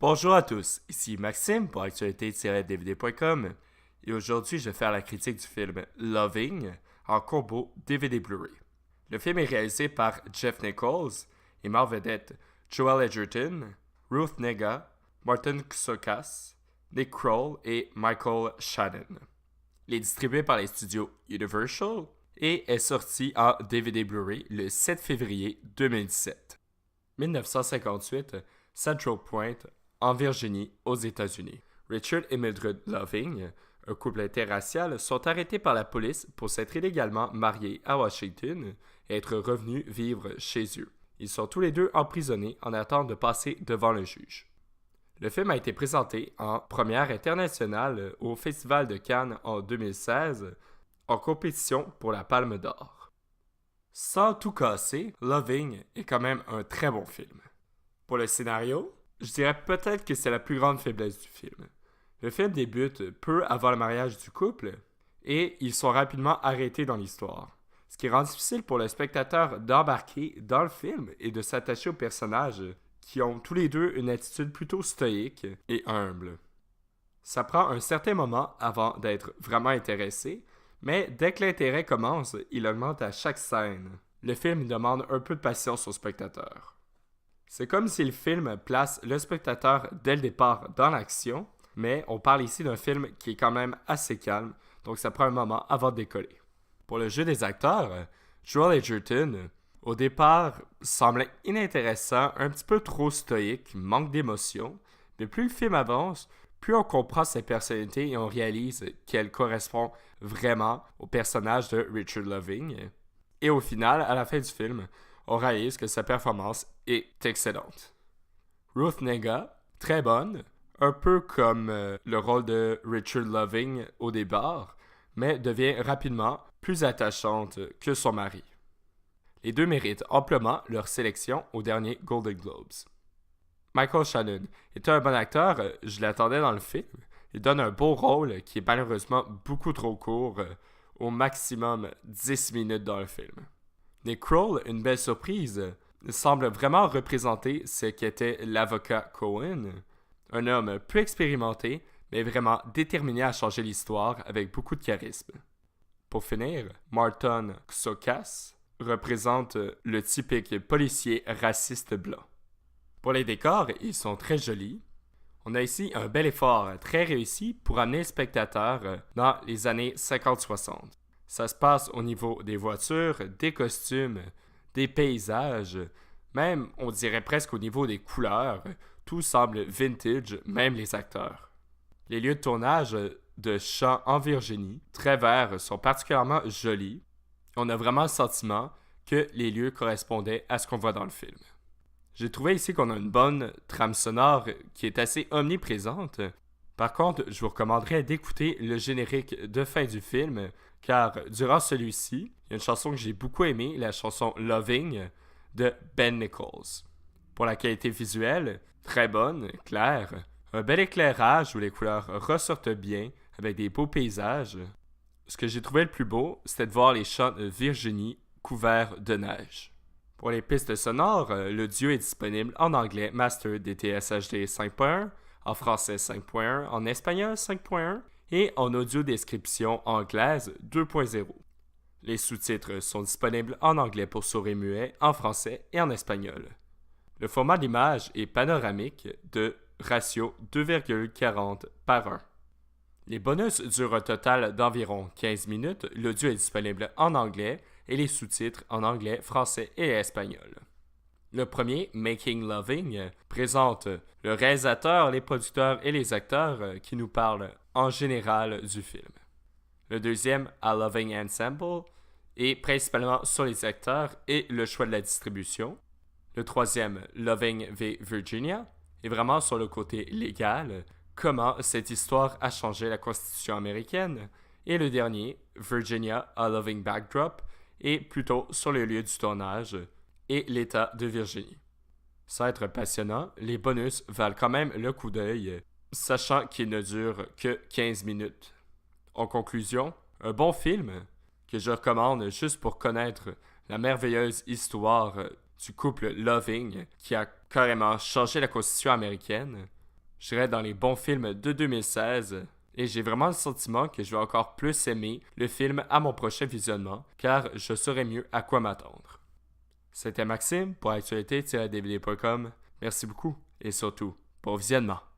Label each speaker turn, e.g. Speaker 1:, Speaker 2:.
Speaker 1: Bonjour à tous, ici Maxime pour actualité-dvd.com et aujourd'hui je vais faire la critique du film Loving en combo DVD Blu-ray. Le film est réalisé par Jeff Nichols et met en vedette Joel Edgerton, Ruth Negga, Martin Csokas, Nick Kroll et Michael Shannon. Il est distribué par les studios Universal et est sorti en DVD Blu-ray le 7 février 2017. 1958, Central Point, en Virginie, aux États-Unis. Richard et Mildred Loving, un couple interracial, sont arrêtés par la police pour s'être illégalement mariés à Washington et être revenus vivre chez eux. Ils sont tous les deux emprisonnés en attente de passer devant le juge. Le film a été présenté en première internationale au Festival de Cannes en 2016 en compétition pour la Palme d'Or. Sans tout casser, Loving est quand même un très bon film. Pour le scénario, je dirais peut-être que c'est la plus grande faiblesse du film. Le film débute peu avant le mariage du couple et ils sont rapidement arrêtés dans l'histoire, ce qui rend difficile pour le spectateur d'embarquer dans le film et de s'attacher aux personnages qui ont tous les deux une attitude plutôt stoïque et humble. Ça prend un certain moment avant d'être vraiment intéressé, mais dès que l'intérêt commence, il augmente à chaque scène. Le film demande un peu de patience au spectateur. C'est comme si le film place le spectateur dès le départ dans l'action, mais on parle ici d'un film qui est quand même assez calme, donc ça prend un moment avant de décoller. Pour le jeu des acteurs, Joel Edgerton, au départ, semblait inintéressant, un petit peu trop stoïque, manque d'émotion, mais plus le film avance, plus on comprend sa personnalité et on réalise qu'elle correspond vraiment au personnage de Richard Loving. Et au final, à la fin du film, on réalise que sa performance est excellente. Ruth Negga, très bonne, un peu comme le rôle de Richard Loving au départ, mais devient rapidement plus attachante que son mari. Les deux méritent amplement leur sélection aux derniers Golden Globes. Michael Shannon est un bon acteur, je l'attendais dans le film. Il donne un beau rôle qui est malheureusement beaucoup trop court, au maximum 10 minutes dans le film. Nick Kroll, une belle surprise, semble vraiment représenter ce qu'était l'avocat Cohen, un homme peu expérimenté, mais vraiment déterminé à changer l'histoire avec beaucoup de charisme. Pour finir, Martin Csokas représente le typique policier raciste blanc. Pour les décors, ils sont très jolis. On a ici un bel effort très réussi pour amener le spectateur dans les années 50-60. Ça se passe au niveau des voitures, des costumes, des paysages, même on dirait presque au niveau des couleurs. Tout semble vintage, même les acteurs. Les lieux de tournage de champs en Virginie, très verts, sont particulièrement jolis. On a vraiment le sentiment que les lieux correspondaient à ce qu'on voit dans le film. J'ai trouvé ici qu'on a une bonne trame sonore qui est assez omniprésente. Par contre, je vous recommanderais d'écouter le générique de fin du film, car durant celui-ci, il y a une chanson que j'ai beaucoup aimée, la chanson Loving de Ben Nichols. Pour la qualité visuelle, très bonne, claire, un bel éclairage où les couleurs ressortent bien avec des beaux paysages. Ce que j'ai trouvé le plus beau, c'était de voir les champs de Virginie couverts de neige. Pour les pistes sonores, le duo est disponible en anglais Master DTS HD 5.1, en français 5.1, en espagnol 5.1 et en audio description anglaise 2.0. Les sous-titres sont disponibles en anglais pour sourds et muets, en français et en espagnol. Le format d'image est panoramique de ratio 2,40 par 1. Les bonus durent un total d'environ 15 minutes. L'audio est disponible en anglais et les sous-titres en anglais, français et espagnol. Le premier, Making Loving, présente le réalisateur, les producteurs et les acteurs qui nous parlent en général du film. Le deuxième, A Loving Ensemble, est principalement sur les acteurs et le choix de la distribution. Le troisième, Loving v. Virginia, est vraiment sur le côté légal, comment cette histoire a changé la Constitution américaine. Et le dernier, Virginia, A Loving Backdrop, est plutôt sur le lieu du tournage et l'État de Virginie. Sans être passionnant, les bonus valent quand même le coup d'œil, sachant qu'ils ne durent que 15 minutes. En conclusion, un bon film que je recommande juste pour connaître la merveilleuse histoire du couple Loving qui a carrément changé la Constitution américaine. je dirais dans les bons films de 2016. Et j'ai vraiment le sentiment que je vais encore plus aimer le film à mon prochain visionnement, car je saurai mieux à quoi m'attendre. C'était Maxime pour actualité-dvd.com. Merci beaucoup et surtout, bon visionnement.